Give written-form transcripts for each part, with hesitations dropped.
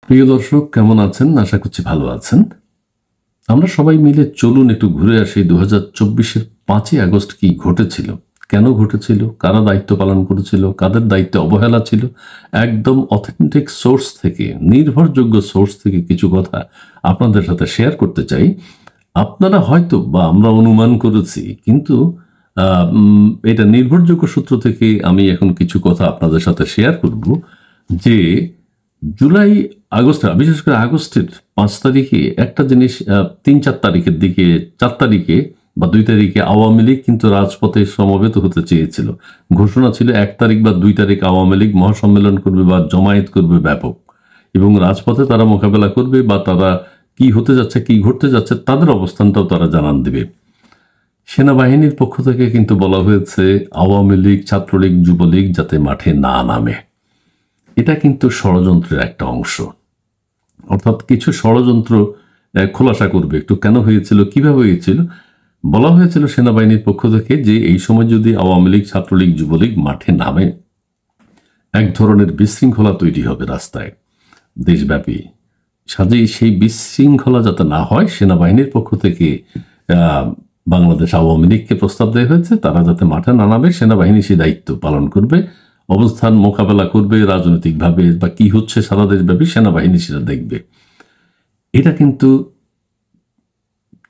প্রিয় দর্শক, কেমন আছেন? আশা করছি ভালো আছেন। আমরা সবাই মিলে চলুন একটু ঘুরে আসি 2024-এর 5ই আগস্ট কি ঘটেছিল, কেন ঘটেছিল, কারা দায়িত্ব পালন করেছিল, কাদের দায়িত্বে অবহেলা ছিল। একদম অথেন্টিক সোর্স থেকে, নির্ভরযোগ্য সোর্স থেকে কিছু কথা আপনাদের সাথে শেয়ার করতে চাই। আপনারা হয়তো বা আমরা অনুমান করেছি, কিন্তু এটা নির্ভরযোগ্য সূত্র থেকে আমি এখন কিছু কথা আপনাদের সাথে শেয়ার করব যে জুলাই আগস্ট, বিশেষ করে আগস্টের 5 তারিখে একটা জিনিস, 3-4 তারিখের দিকে, 4 তারিখে বা 2 তারিখে আওয়ামী লীগ কিন্তু রাজপথে সমবেত হতে চেয়েছিল। ঘোষণা ছিল 1 তারিখ বা 2 তারিখ আওয়ামী লীগ মহাসম্মেলন করবে বা জমায়েত করবে ব্যাপক, এবং রাজপথে তারা মোকাবেলা করবে বা তারা কি হতে যাচ্ছে, কি ঘটতে যাচ্ছে তাদের অবস্থানটাও তারা জানান দেবে। সেনাবাহিনীর পক্ষ থেকে কিন্তু বলা হয়েছে আওয়ামী লীগ, ছাত্রলীগ, যুবলীগ যাতে মাঠে না নামে। এটা কিন্তু ষড়যন্ত্রের একটা অংশ, অর্থাৎ কিছু ষড়যন্ত্র খোলাসা করবে একটু কেন হয়েছিল, কিভাবে হয়েছিল। বলা হয়েছিল সেনাবাহিনীর পক্ষ থেকে যে এই সময় যদি আওয়ামী লীগ, ছাত্রলীগ, যুবলীগ মাঠে নামে এক ধরনের বিশৃঙ্খলা তৈরি হবে রাস্তায় দেশব্যাপী। সাজেই সেই বিশৃঙ্খলা যাতে না হয়, সেনাবাহিনীর পক্ষ থেকে বাংলাদেশ আওয়ামী লীগকে প্রস্তাব দেওয়া হয়েছে তারা যাতে মাঠে না নামে, সেনাবাহিনী সেই দায়িত্ব পালন করবে, অবস্থান মোকাবেলা করবে রাজনৈতিকভাবে, বা কি হচ্ছে সারা দেশব্যাপী সেনাবাহিনী সেটা দেখবে। এটা কিন্তু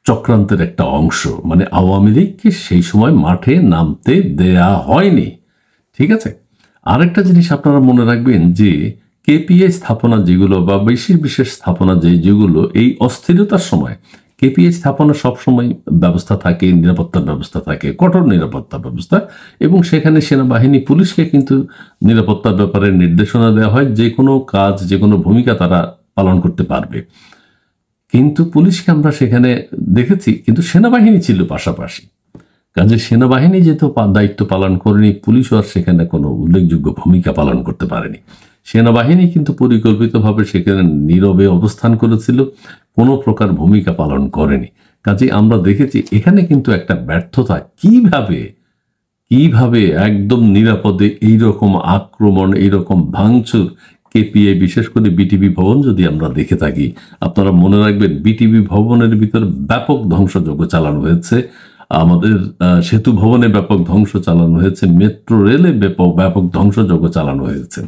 চক্রান্তের একটা অংশ, মানে আওয়ামী লীগকে সেই সময় মাঠে নামতে দেয়া হয়নি। ঠিক আছে। আরেকটা জিনিস আপনারা মনে রাখবেন যে কেপিএ স্থাপনা যেগুলো বা বিশেষ স্থাপনা যেগুলো এই অস্থিরতার সময়, কেপিএ স্থাপনা সবসময় ব্যবস্থা থাকে, নিরাপত্তার ব্যবস্থা থাকে, কঠোর নিরাপত্তা ব্যবস্থা, এবং সেখানে সেনাবাহিনী, পুলিশকে কিন্তু নিরাপত্তার ব্যাপারে নির্দেশনা দেওয়া হয়, যে কোনো কাজ, যে কোনো ভূমিকা তারা পালন করতে পারবে। কিন্তু পুলিশকে আমরা সেখানে দেখেছি, কিন্তু সেনাবাহিনী ছিল পাশাপাশি। কাজে সেনাবাহিনী যেহেতু দায়িত্ব পালন করেনি, পুলিশও আর সেখানে কোনো উল্লেখযোগ্য ভূমিকা পালন করতে পারেনি। সেনাবাহিনী কিন্তু পরিকল্পিতভাবে সেখানে নীরবে অবস্থান করেছিল, কোনো প্রকার ভূমিকা পালন করেনি। কাজে আমরা দেখেছি এখানে কিন্তু একটা ব্যর্থতা, কিভাবে একদম নিরাপদে এইরকম আক্রমণ, এইরকম ভাঙচুর, কেপিএ বিশেষ করে বিটিভি ভবন যদি আমরা দেখে থাকি, আপনারা মনে রাখবেন বিটিভি ভবনের ভিতর ব্যাপক ধ্বংসযজ্ঞ চালানো হয়েছে, আমাদের সেতু ভবনে ব্যাপক ধ্বংস চালানো হয়েছে, মেট্রো রেলে ব্যাপক ধ্বংসযজ্ঞ চালানো হয়েছে।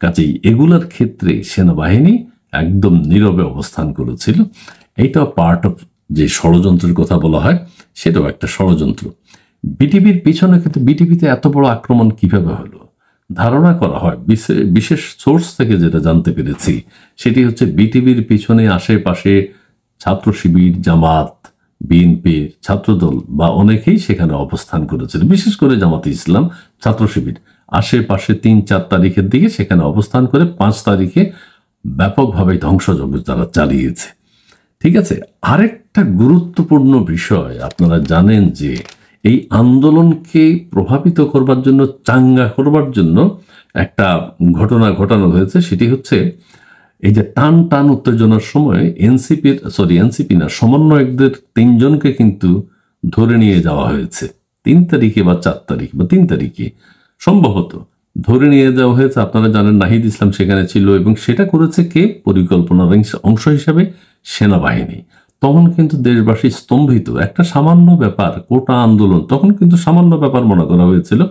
কাজেই এগুলার ক্ষেত্রে সেনাবাহিনী একদম নীরবে অবস্থান করেছিল। এইটাও পার্ট অফ যে ষড়যন্ত্রের কথা বলা হয়, সেটাও একটা ষড়যন্ত্র। বিটিভির পিছনে কিন্তু, বিটিভিতে এত বড় আক্রমণ কিভাবে হলো, ধারণা করা হয় বিশেষ সোর্স থেকে যেটা জানতে পেরেছি, সেটি হচ্ছে বিটিভির পিছনে আশেপাশে ছাত্র শিবির, জামাত, বিএনপির ছাত্রদল বা অনেকেই সেখানে অবস্থান করেছিল, বিশেষ করে জামাতে ইসলাম, ছাত্র শিবির আশেপাশে 3-4 তারিখের দিকে সেখানে অবস্থান করে 5 তারিখে ব্যাপকভাবে ধ্বংসযজ্ঞ তারা চালিয়েছে। ঠিক আছে। আরেকটা গুরুত্বপূর্ণ বিষয়, আপনারা জানেন যে এই আন্দোলনকে প্রভাবিত করবার জন্য, চাঙ্গা করবার জন্য একটা ঘটনা ঘটানো হয়েছে। সেটি হচ্ছে এই যে টান উত্তেজনার সময় এনসিপি না, সমন্বয়কদের 3 জনকে কিন্তু ধরে নিয়ে যাওয়া হয়েছে 3 তারিখে বা 4 তারিখ বা 3 তারিখে সম্ভবত ধরে নিয়ে যাওয়া হয়েছে। আপনারা জানেন নাহিদ ইসলাম সেখানে ছিল, এবং সেটা করেছে কে? পরিকল্পনার অংশ হিসাবে সেনাবাহিনী। তখন কিন্তু দেশবাসী স্তম্ভিত, একটা সামান্য ব্যাপার, কোটা আন্দোলন, তখন কিন্তু সামান্য ব্যাপার মনে করা হয়েছিল।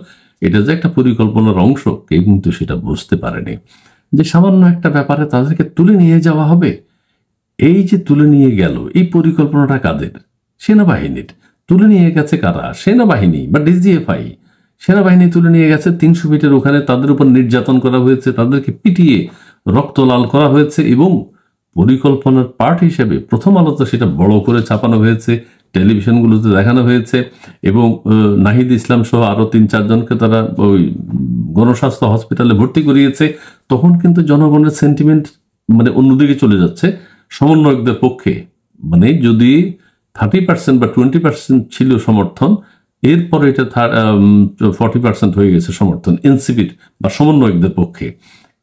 এটা যে একটা পরিকল্পনার অংশ, কেউ কিন্তু সেটা বুঝতে পারেনি যে সামান্য একটা ব্যাপারে তাদেরকে তুলে নিয়ে যাওয়া হবে। এই যে তুলে নিয়ে গেল, এই পরিকল্পনাটা কাদের? সেনাবাহিনীর। তুলে নিয়ে গেছে কারা? সেনাবাহিনী বা ডিজিএফআই। সেনাবাহিনী তুলে নিয়ে গেছে 300 ফিটের ওখানে, তাদের উপর নির্যাতন করা হয়েছে, তাদেরকে পিটিয়ে রক্ত লাল করা হয়েছে, এবং পরিকল্পনার পার্ট হিসেবে প্রথম আলোতে সেটা বড় করে ছাপানো হয়েছে, টেলিভিশনগুলোতে দেখানো হয়েছে, এবং নাহিদ ইসলাম সহ আরো 3-4 জনকে তারা ওই গণস্বাস্থ্য হসপিটালে ভর্তি করিয়েছে। তখন কিন্তু জনগণের সেন্টিমেন্ট মানে অন্যদিকে চলে যাচ্ছে, সমন্বয়কদের পক্ষে। মানে যদি 30% বা 20% ছিল সমর্থন, এরপরে এটা 40% হয়ে গেছে সমর্থন এনসিপির বা সমন্বয়কদের পক্ষে।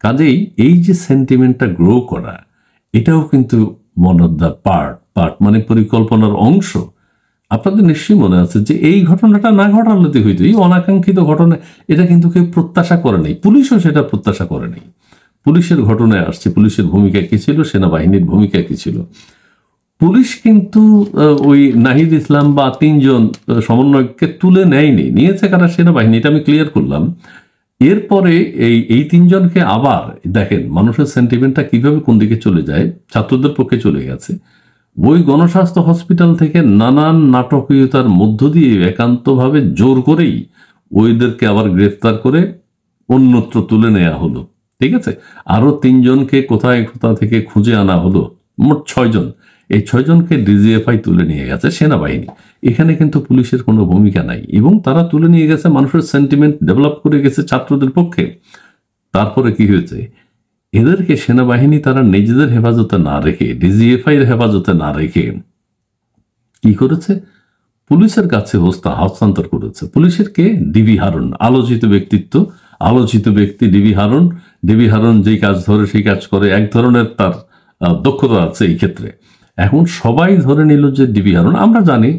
কাজেই এই যে সেন্টিমেন্টটা গ্রো করা, এটাও কিন্তু ওয়ান অফ দ্য পার্ট মানে পরিকল্পনার অংশ। আপনাদের নিশ্চয়ই মনে আছে যে এই ঘটনাটা না ঘটালে হইতো, এই অনাকাঙ্ক্ষিত ঘটনা, এটা কিন্তু কেউ প্রত্যাশা করে নাই, পুলিশও সেটা প্রত্যাশা করে নাই। পুলিশের ঘটনায় আসছে, পুলিশের ভূমিকা কি ছিল, সেনাবাহিনীর ভূমিকা কি ছিল। পুলিশ কিন্তু ওই নাহিদ ইসলাম বা তিনজন সমন্বয়ককে তুলে নেয়নি, নিয়েছে কারা, সেনাবাহিনী। এটা আমি ক্লিয়ার করলাম। এরপরে এই তিনজনকে আবার দেখেন মানুষের সেন্টিমেন্টটা কিভাবে কোন দিকে চলে যায়, ছাত্রদের পক্ষে চলে গেছে। ওই গণস্বাস্থ্য হসপিটাল থেকে নানান নাটকীয়তার মধ্য দিয়ে একান্তভাবে জোর করেই ওইদেরকে আবার গ্রেফতার করে অন্যত্র তুলে নেওয়া হলো। ঠিক আছে, আরো তিনজনকে কোথায় কোথা থেকে খুঁজে আনা হলো, মোট 6 জন। এই 6 জনকে ডিজিএফআই তুলে নিয়ে গেছে সেনাবাহিনী। এখানে কিন্তু পুলিশের কোনো ভূমিকা নাই, এবং তারা তুলে নিয়ে গেছে, মানুষের সেন্টিমেন্ট ডেভেলপ করে গেছে ছাত্রদের পক্ষে। তারপরে কি হয়েছে, এদেরকে সেনাবাহিনী তারা নিজেদের হেফাজতে না রেখে, ডিজিএফআই এর হেফাজতে না রেখে কি করেছে, পুলিশের কাছে হস্তান্তর করেছে। পুলিশের কে, ডিবি হারুন, আলোচিত ব্যক্তিত্ব, আলোচিত ব্যক্তি ডিবি হারুন। ডিবি হারুন যেই কাজ ধরে সেই কাজ করে, এক ধরনের তার দক্ষতা আছে এই ক্ষেত্রে। এখন সবাই ধরে নিল যে ডিবি হারুন, আমরা জানি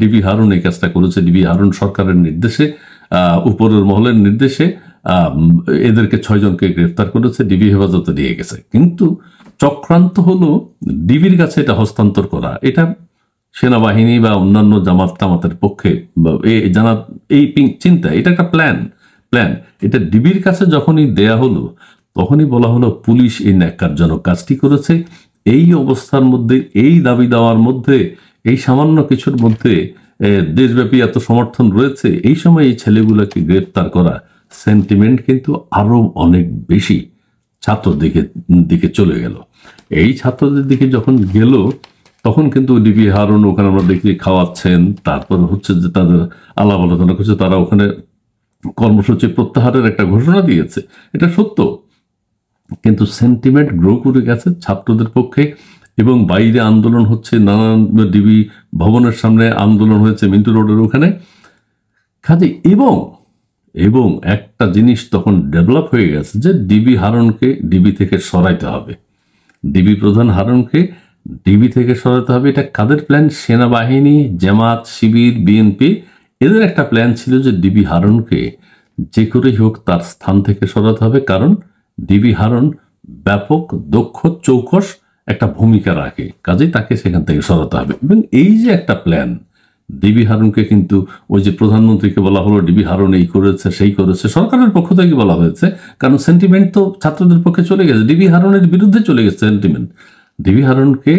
ডিবি হারুন এই কাজটা করেছে, ডিবি হারুন সরকারের নির্দেশে, উপরের মহলের নির্দেশে এদেরকে 6 জনকে গ্রেফতার করেছে, ডিবি হেফাজতে নিয়ে গেছে। কিন্তু চক্রান্ত হলো ডিবির কাছে এটা হস্তান্তর করা। এটা সেনাবাহিনী বা অন্যান্য জামাতের পক্ষে জানা এই চিন্তা, এটা একটা প্ল্যান। এটা ডিবির কাছে যখনই দেয়া হলো, তখনই বলা হলো পুলিশ এই ন্যাক্কারজনক কাজটি করেছে। এই অবস্থার মধ্যে, এই দাবি দেওয়ার মধ্যে, এই সামান্য কিছুর মধ্যে দেশব্যাপী এত সমর্থন রয়েছে, এই সময় এই ছেলেগুলোকে গ্রেফতার করা, সেন্টিমেন্ট কিন্তু আরো অনেক বেশি ছাত্রদের দিকে চলে গেল। এই ছাত্রদের দিকে যখন গেল, তখন কিন্তু ডিবি হারুন ওখানে আমরা দেখি খাওয়াচ্ছেন, তারপর হচ্ছে যে তাদের আলাপ আলোচনা করছে, তারা ওখানে কর্মসূচি প্রত্যাহারের একটা ঘোষণা দিয়েছে, এটা সত্য। কিন্তু সেন্টিমেন্ট গ্রো করে গেছে ছাত্রদের পক্ষে, এবং বাইরে আন্দোলন হচ্ছে, নানান ডিবি ভবনের সামনে আন্দোলন হয়েছে মিন্টু রোডের ওখানে কাজে। এবং একটা জিনিস তখন ডেভেলপ হয়ে গেছে যে ডিবি হারুনকে ডিবি থেকে সরাইতে হবে, ডিবি প্রধান হারুনকে ডিবি থেকে সরাতে হবে। এটা কাদের প্ল্যান? সেনাবাহিনী, জামাত, শিবির, বিএনপি, এদের একটা প্ল্যান ছিল যে ডিবি হারুনকে যে করেই হোক তার স্থান থেকে সরাতে হবে, কারণ ডিবি হারুন ব্যাপক দক্ষ চৌকস একটা ভূমিকা রাখে, কাজেই তাকে সেখান থেকে সরাতে হবে। এবং এই যে একটা প্ল্যান, ডিবি হারুনকে কিন্তু ওই যে প্রধানমন্ত্রীকে বলা হলো ডিবি হারুন এই করেছে সেই করেছে, সরকারের পক্ষ থেকে বলা হয়েছে, কারণ সেন্টিমেন্ট তো ছাত্রদের পক্ষে চলে গেছে, ডিবি হারুনের বিরুদ্ধে চলে গেছে সেন্টিমেন্ট। ডিবি হারুনকে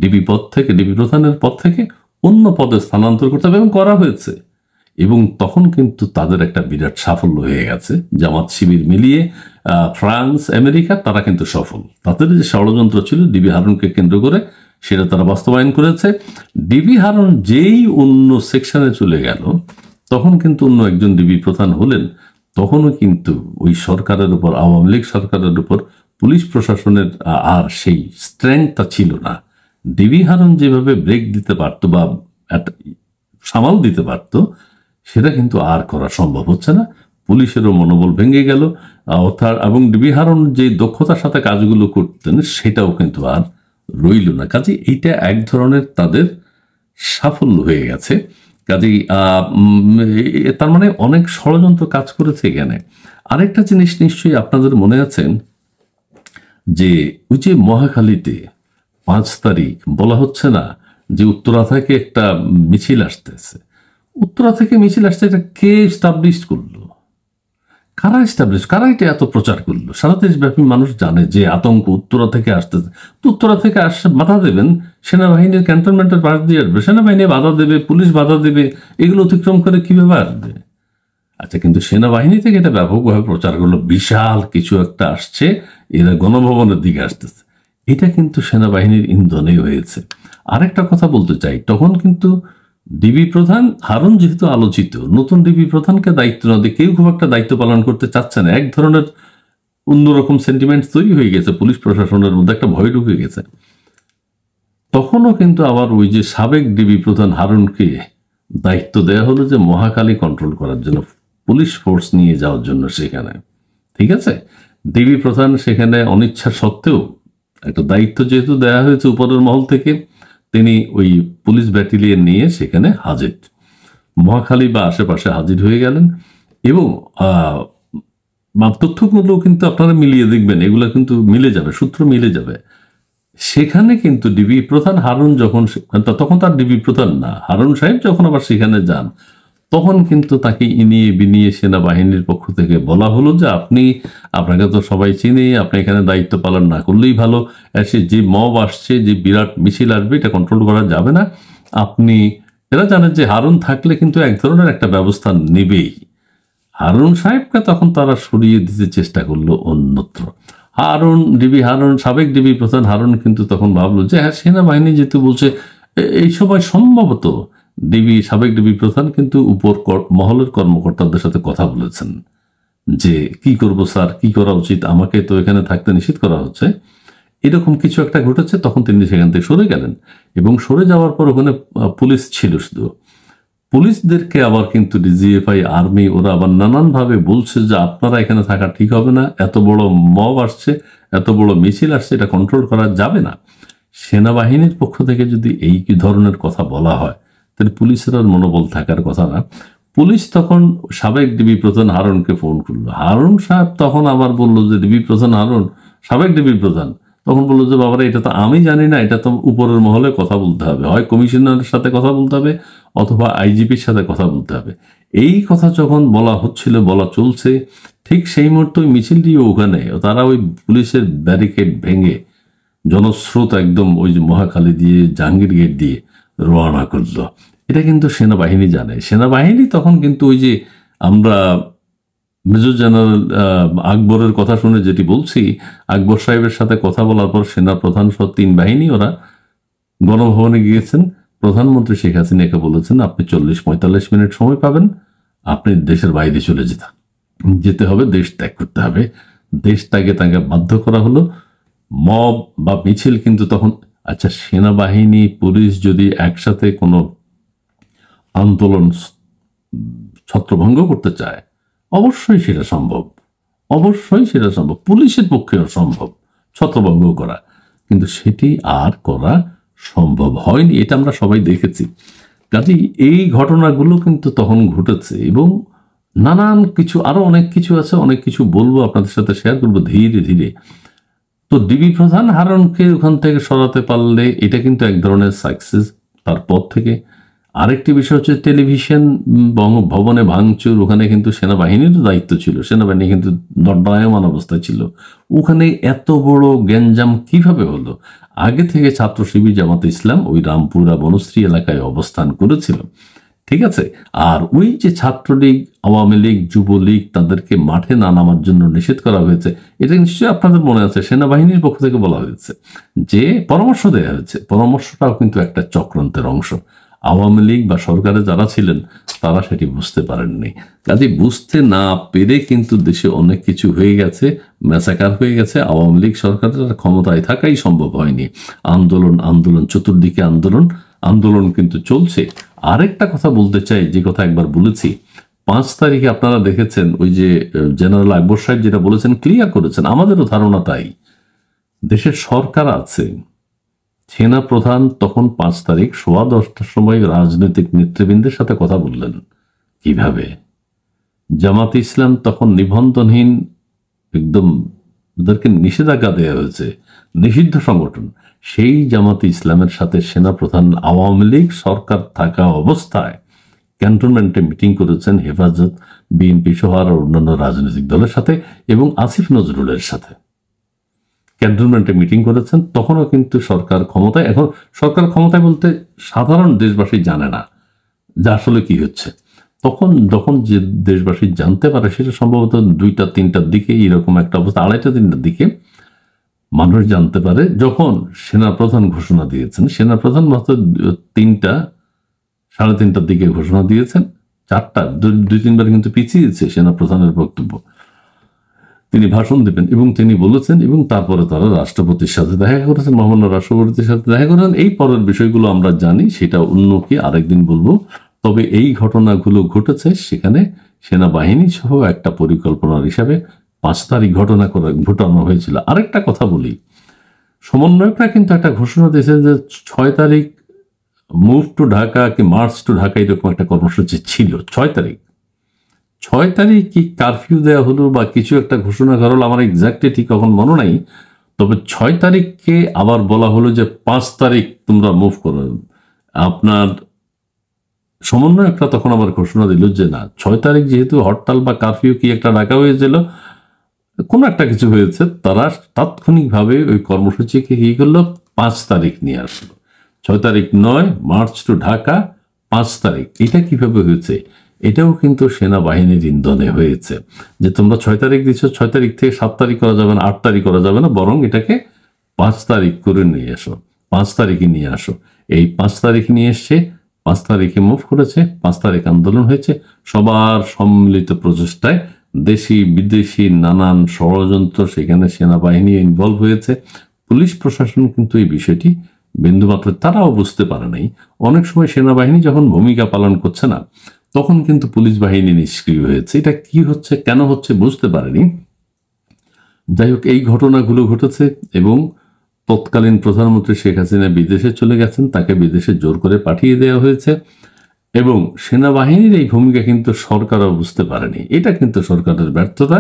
ডিবি পদ থেকে, ডিবি প্রধানের পদ থেকে অন্য পদে স্থানান্তর করতে হবে, এবং করা হয়েছে। এবং তখন কিন্তু তাদের একটা বিরাট সাফল্য হয়ে গেছে, জামাত শিবির মিলিয়ে ফ্রান্স, আমেরিকা, তারা কিন্তু সফল। তাদের যে ষড়যন্ত্র ছিল ডিবি হারুনকে কেন্দ্র করে, সেটা তারা বাস্তবায়ন করেছে। ডিবি হারুন যেই অন্য সেকশনে চলে গেল, তখন কিন্তু অন্য একজন ডিবি প্রধান হলেন, তখনও কিন্তু ওই সরকারের উপর, আওয়ামী লীগ সরকারের উপর পুলিশ প্রশাসনের আর সেই স্ট্রেংথটা ছিল না। ডিবি হারুন যেভাবে ব্রেক দিতে পারতো বা সামাল দিতে পারতো, সেটা কিন্তু আর করা সম্ভব হচ্ছে না। পুলিশেরও মনোবল ভেঙে গেল, অর্থাৎ এবং ডিবি হারুন যে দক্ষতার সাথে কাজগুলো করতেন সেটাও কিন্তু আর রইল না। কাজে এইটা এক ধরনের তাদের সাফল্য হয়ে গেছে। কাজেই তার মানে অনেক ষড়যন্ত্র কাজ করেছে এখানে। আরেকটা জিনিস নিশ্চয়ই আপনাদের মনে আছে যে ওই যে মহাখালীতে 5 তারিখ বলা হচ্ছে না যে উত্তরা থেকে একটা মিছিল আসতেছে, উত্তরা থেকে মিছিল আসছে, এটা কে এস্টাবলিশ করলো? কারা এস্টাবলিশ, কারা এটা এত প্রচার করলো? সারা দেশব্যাপী মানুষ জানে যে আতঙ্ক উত্তরা থেকে আসতেছে। তো উত্তরা থেকে আসছে, বাধা দেবেন, সেনাবাহিনীর ক্যান্টনমেন্টের পাশ দিয়ে আসবে, সেনাবাহিনী বাধা দেবে, পুলিশ বাধা দেবে, এগুলো অতিক্রম করে কিভাবে আসবে? আচ্ছা, কিন্তু সেনাবাহিনী থেকে এটা ব্যাপকভাবে প্রচার করলো, বিশাল কিছু একটা আসছে, এরা গণভবনের দিকে আসতেছে। এটা কিন্তু সেনাবাহিনীর ইন্ধনে হয়েছে। আরেকটা কথা বলতে চাই, তখন কিন্তু ডিবি প্রধান হারুন যেহেতু আলোচিত, নতুন ডিবি প্রধানকে দায়িত্ব না দিয়ে কেউ খুব একটা দায়িত্ব পালন করতে চাচ্ছে না। এক ধরনের অন্যরকম সেন্টিমেন্ট তৈরি হয়ে গেছে, পুলিশ প্রশাসনের মধ্যে একটা ভয় ঢুকে গেছে। তখনও কিন্তু আবার ওই যে সাবেক ডিবি প্রধান হারুনকে দায়িত্ব দেওয়া হলো যে মহাখালী কন্ট্রোল করার জন্য, পুলিশ ফোর্স নিয়ে যাওয়ার জন্য সেখানে। ঠিক আছে, ডিবি প্রধান সেখানে অনিচ্ছা সত্ত্বেও একটা দায়িত্ব যেহেতু দেওয়া হয়েছে উপরের মহল থেকে, তিনি ওই পুলিশ ব্যাটালিয়ন নিয়ে সেখানে হাজির, মহাখালী বা আশেপাশে হাজির হয়ে গেলেন। এবং তথ্যগুলো কিন্তু আপনারা মিলিয়ে দেখবেন, এগুলো কিন্তু মিলে যাবে, সূত্র মিলে যাবে। সেখানে কিন্তু ডিবি প্রধান হারুন যখন তখন তার ডিবি প্রধান না, হারুন সাহেব যখন আবার সেখানে যান, তখন কিন্তু তাকে ইনিয়ে বিনিয়ে সেনাবাহিনীর পক্ষ থেকে বলা হলো যে আপনাকে তো সবাই চিনি, আপনি এখানে দায়িত্ব পালন না করলেই ভালো। এসে যে মব আসছে, যে বিরাট মিছিল আসবে, এটা কন্ট্রোল করা যাবে না। আপনি এরা জানেন যে হারুন থাকলে কিন্তু এক ধরনের একটা ব্যবস্থা নেবেই। হারুন সাহেবকে তখন তারা সরিয়ে দিতে চেষ্টা করলো অন্যত্র। হারুন সাবেক ডিবি প্রধান হারুন কিন্তু তখন ভাবলো যে হ্যাঁ, সেনাবাহিনী যেহেতু বলছে, এই সময় সম্ভবত সাবেক ডিবি প্রধান কিন্তু উপর মহলের কর্মকর্তাদের সাথে কথা বলেছেন যে কি করব স্যার, কি করা উচিত, আমাকে তো এখানে থাকতে নিষেধ করা হচ্ছে, এরকম কিছু একটা ঘটেছে। তখন তিনি সেখান থেকে সরে গেলেন, এবং সরে যাওয়ার পর ওখানে পুলিশ ছিল শুধু। পুলিশদেরকে আবার কিন্তু ডিজিএফআই, আর্মি, ওরা আবার নানানভাবে বলছে যে আপনারা এখানে থাকা ঠিক হবে না, এত বড় মব আসছে, এত বড় মিছিল আসছে, এটা কন্ট্রোল করা যাবে না। সেনাবাহিনীর পক্ষ থেকে যদি এই ধরনের কথা বলা হয়, তাহলে পুলিশের আর মনোবল থাকার কথা না। পুলিশ তখন সাবেক ডিবি প্রধান হারুনকে ফোন করলো। হারুন সাহেব তখন আবার বললো যে ডিবি প্রধান হারুন, সাবেক ডিবি প্রধান তখন বললো যে বাবারা, এটা তো আমি জানি না, এটা তো উপরের মহলে কথা বলতে হবে, হয় কমিশনারের সাথে কথা বলতে হবে, অথবা আইজিপির সাথে কথা বলতে হবে। এই কথা যখন বলা হচ্ছিল, বলা চলছে, ঠিক সেই মুহূর্তে ওই মিছিলটিও ওখানে, তারা ওই পুলিশের ব্যারিকেড ভেঙে জনস্রোত একদম ওই যে মহাখালী দিয়ে, জাহাঙ্গীর গেট দিয়ে রওনা করলো। এটা কিন্তু সেনাবাহিনী জানে। সেনাবাহিনী তখন কিন্তু ওই যে আমরা মেজর জেনারেল আকবরের কথা শুনে যেটি বলছি, আকবর সাহেবের সাথে কথা বলার পর সেনা প্রধান সহ 3 বাহিনী ওরা গণভবনে গিয়েছেন। প্রধানমন্ত্রী শেখ হাসিনাকে বলেছেন আপনি 40-45 মিনিট সময় পাবেন, আপনি দেশের বাইরে চলে যেতে হবে, দেশ ত্যাগ করতে হবে। দেশ ত্যাগে তাকে বাধ্য করা হলো। মব বা মিছিল কিন্তু তখন, আচ্ছা, সেনাবাহিনী পুলিশ যদি একসাথে কোনো আন্দোলন ছত্রভঙ্গ করতে চায়, অবশ্যই সেটা সম্ভব, অবশ্যই সেটা সম্ভব, পুলিশের পক্ষেও সম্ভব ছত্রভঙ্গ করা, কিন্তু সেটি আর করা সম্ভব হয়নি। এটা আমরা সবাই দেখেছি। কাজেই এই ঘটনাগুলো কিন্তু তখন ঘটেছে, এবং নানান কিছু, আরো অনেক কিছু আছে, অনেক কিছু বলবো, আপনাদের সাথে শেয়ার করবো ধীরে ধীরে। তো ডিবি প্রধান হারুনকে ওখান থেকে সরাতে পারলে এটা কিন্তু এক ধরনের সাকসেস। তারপর থেকে আরেকটি বিষয় হচ্ছে টেলিভিশন ভবনে ভাঙচুর। ওখানে কিন্তু সেনাবাহিনীরও দায়িত্ব ছিল, সেনাবাহিনী কিন্তু দণ্ডায়মান অবস্থায় ছিল। ওখানে এত বড় গ্যাঞ্জাম কিভাবে হলো? আগে থেকে ছাত্র শিবির জামাতে ইসলাম ওই রামপুরা বনশ্রী এলাকায় অবস্থান করেছিল, ঠিক আছে। আর ওই যে ছাত্রলীগ, আওয়ামী লীগ, যুবলীগ, তাদেরকে মাঠে না নামার জন্য নিষেধ করা হয়েছে, এটা নিশ্চয়ই আপনাদের মনে আছে। সেনাবাহিনীর পক্ষ থেকে বলা হয়েছে যে পরামর্শ দেওয়া হয়েছে, পরামর্শটাও কিন্তু একটা চক্রান্তের অংশ। আওয়ামী লীগ বা সরকারে যারা ছিলেন তারা সেটি বুঝতে পারেননি। কাজে বুঝতে না পেরে কিন্তু দেশে অনেক কিছু হয়ে গেছে, ম্যাসাকার হয়ে গেছে। আওয়ামী লীগ সরকারের ক্ষমতায় থাকাই সম্ভব হয়নি। আন্দোলন চতুর্দিকে আন্দোলন কিন্তু চলছে। আরেকটা কথা বলতে চাই, যে কথা একবার বলেছি, 5 তারিখে আপনারা দেখেছেন ওই যে জেনারেল আকবর সাহেব যেটা বলেছেন, ক্লিয়ার করেছেন। আমাদেরও ধারণা তাই। দেশের সরকার আছে, সেনা প্রধান তখন 5 তারিখ 10:15 সময় রাজনৈতিক নেতৃবৃন্দের সাথে কথা বললেন। কিভাবে? জামাতে ইসলাম তখন নিবন্ধনহীন, একদম ওদেরকে নিষেধাজ্ঞা দেওয়া হয়েছে, নিষিদ্ধ সংগঠন। সেই জামাতে ইসলামের সাথে সেনা প্রধান আওয়ামী লীগ সরকার থাকা অবস্থায় ক্যান্টনমেন্টে মিটিং করেছেন, হেফাজত, বিএনপি সহ আর অন্যান্য রাজনৈতিক দলের সাথে, এবং আসিফ নজরুলের সাথে ক্যান্টনমেন্টে মিটিং করেছেন। তখনও কিন্তু সরকার ক্ষমতায়। এখন সরকার ক্ষমতায় বলতে সাধারণ দেশবাসী জানে না যে আসলে কি হচ্ছে। যখন যে দেশবাসী জানতে পারে, সেটা সম্ভবত 2টা-3টার দিকে, এরকম একটা অবস্থা, 2:30-3টার দিকে মানুষ জানতে পারে, যখন সেনাপ্রধান ঘোষণা দিয়েছেন। সেনাপ্রধান মাত্র 3টা-3:30টার দিকে ঘোষণা দিয়েছেন। 4টা, 2-3বার কিন্তু পিছিয়েছে সেনাপ্রধানের বক্তব্য। তিনি ভাষণ দেবেন এবং তিনি বলেছেন, এবং তারপরে তারা রাষ্ট্রপতির সাথে দেখা করেছেন, মহামান্য রাষ্ট্রপতির সাথে দেখা করেন। এই পরের বিষয়গুলো আমরা জানি, সেটা অন্য কি আরেকদিন বলবো। তবে এই ঘটনাগুলো ঘটেছে, সেখানে সেনাবাহিনী সহ একটা পরিকল্পনার হিসাবে 5 তারিখ ঘটানো হয়েছিল। আরেকটা কথা বলি, সমন্বয়করা কিন্তু একটা ঘোষণা দিয়েছে যে 6 তারিখ মুভ টু ঢাকা কি মার্চ টু ঢাকা, এরকম একটা কর্মসূচি ছিল 6 তারিখ। 6 তারিখ কি কারফিউ দেওয়া হলো বা কিছু একটা ঘোষণা করা হলো, আমার এক্স্যাক্টলি ঠিক এখন মনে নাই। তবে 6 তারিখকে আবার বলা হলো যে 5 তারিখ তোমরা মুভ করো। আপনার সমন্বয়করা তখন আবার ঘোষণা দিল যে না, 6 তারিখ যেহেতু হরতাল বা কারফিউ কি একটা ডাকা হয়েছিল, কোনো একটা কিছু হয়েছে, তারা তাৎক্ষণিকভাবে ওই কর্মসূচিকে কি করলো, 5 তারিখ নিয়ে আসলো। 6 তারিখ নয়, মার্চ টু ঢাকা, 5 তারিখ। এটা কিভাবে হয়েছে? এটাও কিন্তু সেনাবাহিনীর ইন্ধনে হয়েছে, যে তোমরা 6 তারিখ দিচ্ছ, 6 তারিখ থেকে 7 তারিখ করা যাবে না, 8 তারিখ করা যাবে না, বরং এটাকে 5 তারিখ করে নিয়ে এসো, 5 তারিখে নিয়ে আসো। এই 5 তারিখ নিয়ে এসছে, 5 তারিখে মুভ করেছে, 5 তারিখ আন্দোলন হয়েছে। সবার সম্মিলিত প্রচেষ্টায় দেশি বিদেশি নানান ষড়যন্ত্র, সেখানে সেনাবাহিনী ইনভলভ হয়েছে। পুলিশ প্রশাসন কিন্তু এই বিষয়টি বিন্দুমাত্র তারাও বুঝতে পারে নাই। অনেক সময় সেনাবাহিনী যখন ভূমিকা পালন করছে না, তখন কিন্তু পুলিশ বাহিনী নিষ্ক্রিয় হয়েছে। এটা কি হচ্ছে, কেন হচ্ছে বুঝতে পারেনি। যাই হোক, এই ঘটনাগুলো ঘটেছে এবং তৎকালীন প্রধানমন্ত্রী শেখ হাসিনা বিদেশে চলে গেছেন, তাকে বিদেশে জোর করে পাঠিয়ে দেওয়া হয়েছে এবং সেনাবাহিনীর এই ভূমিকা কিন্তু সরকারও বুঝতে পারেনি। এটা কিন্তু সরকারের ব্যর্থতা,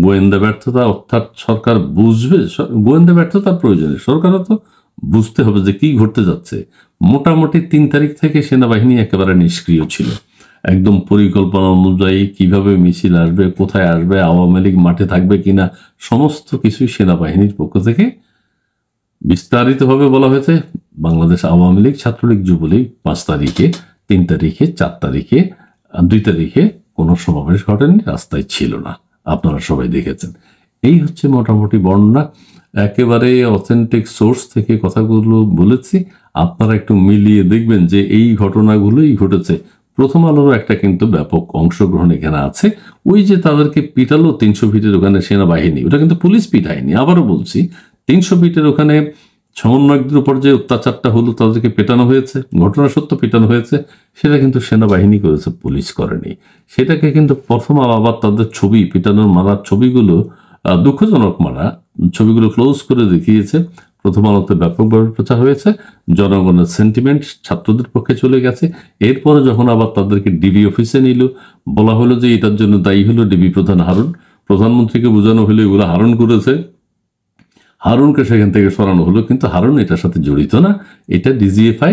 গোয়েন্দা ব্যর্থতা। অর্থাৎ সরকার বুঝবে, গোয়েন্দা ব্যর্থতার প্রয়োজনে সরকারও তো বুঝতে হবে যে কি ঘটতে যাচ্ছে। মোটামুটি 3 তারিখ থেকে সেনাবাহিনী একেবারে নিষ্ক্রিয় ছিল। একদম পরিকল্পনা অনুযায়ী কিভাবে মিছিল আসবে, কোথায় আসবে, আওয়ামী লীগ মাঠে থাকবে কিনা, সমস্ত কিছুই সেনাবাহিনীর পক্ষ থেকে বিস্তারিতভাবে বলা হয়েছে। বাংলাদেশ আওয়ামী লীগ, ছাত্রলীগ, যুবলীগ 5 তারিখে, 3 তারিখে, 4 তারিখে, 2 তারিখে কোনো সমাবেশ ঘটেনি, রাস্তায় ছিল না, আপনারা সবাই দেখেছেন। এই হচ্ছে মোটামুটি বর্ণনা, একেবারে অথেন্টিক সোর্স থেকে কথাগুলো বলেছি। আপনারা একটু মিলিয়ে দেখবেন যে এই ঘটনাগুলোই ঘটেছে। প্রথম আলোর একটা কিন্তু ব্যাপক অংশগ্রহণ এখানে আছে। ওই যে তাদেরকে পিটালো 300 ফিটের ওখানে সেনাবাহিনী, ওটা কিন্তু পুলিশ পিটায়নি। আবারও বলছি, 300 ফিটের ওখানে সমন্বয়কদের উপর যে অত্যাচারটা হলো, তাদেরকে পেটানো হয়েছে, ঘটনা সত্য পেটানো হয়েছে, সেটা কিন্তু সেনাবাহিনী করেছে, পুলিশ করেনি। সেটাকে কিন্তু প্রথম আবার তাদের ছবি, পিটানোর মারার ছবিগুলো, দুঃখজনক মারা ছবিগুলো ক্লোজ করে দেখিয়েছে। প্রথম আলোতে ব্যাপকভাবে প্রচার হয়েছে, জনগণের সেন্টিমেন্ট ছাত্রদের পক্ষে চলে গেছে। এরপরে যখন আবার তাদেরকে ডিবি অফিসে নিল, বলা হলো যে এটার জন্য দায়ী হলো ডিবি প্রধান হারুন। প্রধানমন্ত্রীকে বোঝানো হলো এগুলো হারুন করেছে, হারুনকে সেখান থেকে সরানো হলো, কিন্তু হারুন এটার সাথে জড়িত না। এটা ডিজিএফআই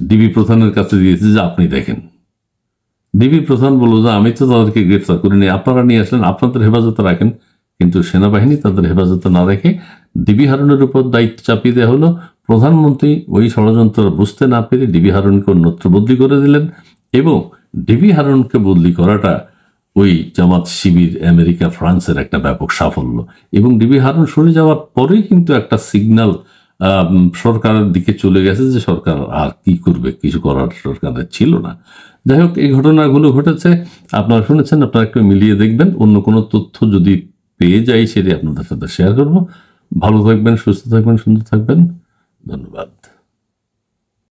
ডিবি প্রধানের কাছে দিয়েছে যে আপনি দেখেন। ডিবি প্রধান বলল যে আমি তো তাদেরকে গ্রেফতার করিনি, আপনারা নিয়ে আসলেন, আপনাদের হেফাজতে রাখেন। কিন্তু সেনাবাহিনী তাদের হেফাজতে না রেখে ডিবি হারুনের উপর দায়িত্ব চাপিয়ে দেওয়া হলো। প্রধানমন্ত্রী ওই ষড়যন্ত্র বুঝতে না পেরে ডিবি হারুনকে অন্যত্র বদলি করে দিলেন এবং ডিবি হারুনকে বদলি করাটা ওই জামাত, শিবির, আমেরিকা, ফ্রান্সের একটা ব্যাপক সাফল্য। এবং ডিবি হারুন সরে যাওয়ার পরেই কিন্তু একটা সিগন্যাল সরকারের দিকে চলে গেছে যে সরকার আর কি করবে, কিছু করার সরকারের ছিল না। যাই হোক, এই ঘটনাগুলো ঘটেছে, আপনারা শুনেছেন, আপনারা একটু মিলিয়ে দেখবেন। অন্য কোনো তথ্য যদি পেয়ে যাই সেটি আপনাদের সাথে শেয়ার করব। ভালো থাকবেন, সুস্থ থাকবেন, সুন্দর থাকবেন। ধন্যবাদ।